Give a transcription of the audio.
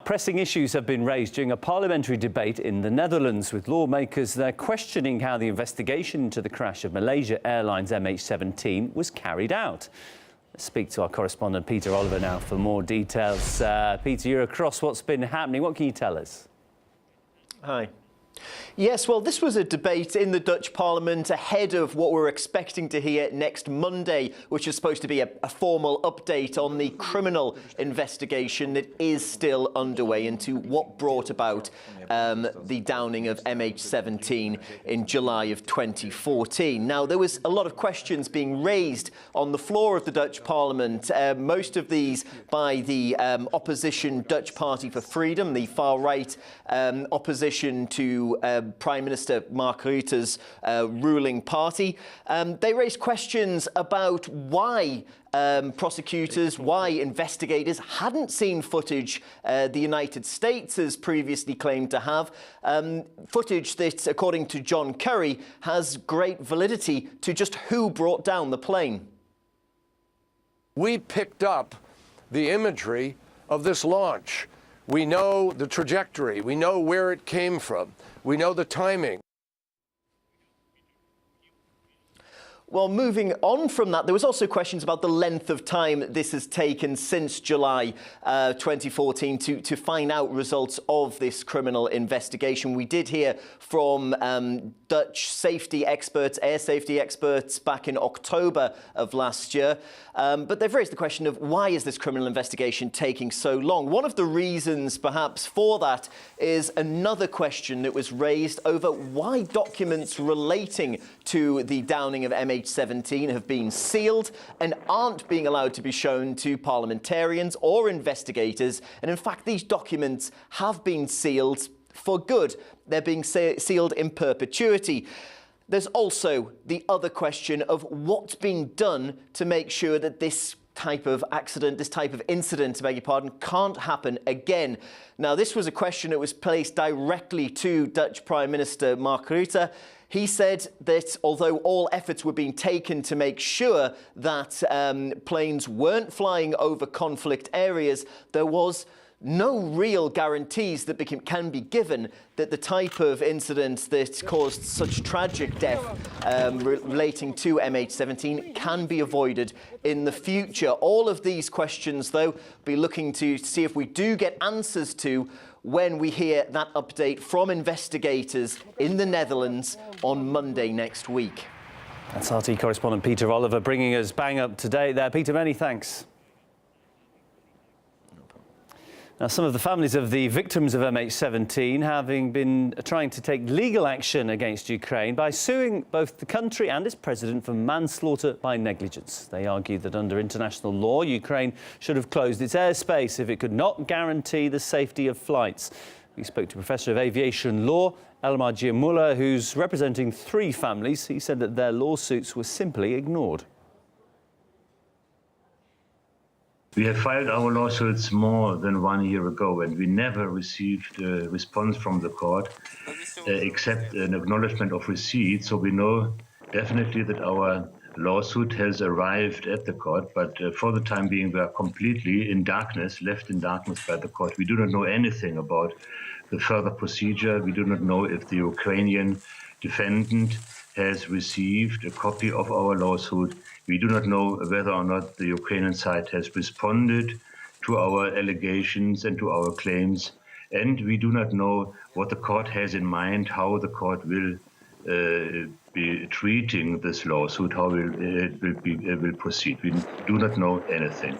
Pressing issues have been raised during a parliamentary debate in the Netherlands, with lawmakers there questioning how the investigation into the crash of Malaysia Airlines MH17 was carried out. Let's speak to our correspondent Peter Oliver now for more details. Peter, you're across what's been happening. What can you tell us? Hi. Yes, well, this was a debate in the Dutch Parliament ahead of what we're expecting to hear next Monday, which is supposed to be a formal update on the criminal investigation that is still underway into what brought about the downing of MH17 in July of 2014. Now, there was a lot of questions being raised on the floor of the Dutch Parliament, most of these by the opposition Dutch Party for Freedom, the far-right opposition to Prime Minister Mark Rutte's ruling party. They raised questions about why prosecutors, why investigators hadn't seen footage the United States has previously claimed to have. Footage that, according to John Curry, has great validity to just who brought down the plane. We picked up the imagery of this launch. We know the trajectory. We know where it came from. We know the timing. Well, moving on from that, there was also questions about the length of time this has taken since July 2014 to find out results of this criminal investigation. We did hear from Dutch safety experts, air safety experts, back in October of last year. But they've raised the question of why is this criminal investigation taking so long? One of the reasons, perhaps, for that is another question that was raised over why documents relating to the downing of MH17 have been sealed and aren't being allowed to be shown to parliamentarians or investigators. And in fact, these documents have been sealed for good. They're being sealed in perpetuity. There's also the other question of what's been done to make sure that this type of accident, this type of incident, I beg your pardon, can't happen again. Now, this was a question that was placed directly to Dutch Prime Minister Mark Rutte. He said that although all efforts were being taken to make sure that planes weren't flying over conflict areas, there was no real guarantees that can be given that the type of incident that caused such tragic death relating to MH17 can be avoided in the future. All of these questions, though, be looking to see if we do get answers to when we hear that update from investigators in the Netherlands on Monday next week. That's RT correspondent Peter Oliver bringing us bang up to date there. Peter, many thanks. Now, some of the families of the victims of MH17 having been trying to take legal action against Ukraine by suing both the country and its president for manslaughter by negligence. They argue that under international law, Ukraine should have closed its airspace if it could not guarantee the safety of flights. We spoke to Professor of Aviation Law, Elmar Giamulla, who's representing 3 families. He said that their lawsuits were simply ignored. We have filed our lawsuits more than 1 year ago, and we never received a response from the court, except an acknowledgement of receipt. So we know definitely that our lawsuit has arrived at the court, but for the time being, we are completely in darkness, left in darkness by the court. We do not know anything about the further procedure. We do not know if the Ukrainian defendant has received a copy of our lawsuit. We do not know whether or not the Ukrainian side has responded to our allegations and to our claims. And we do not know what the court has in mind, how the court will be treating this lawsuit, how it will proceed. We do not know anything.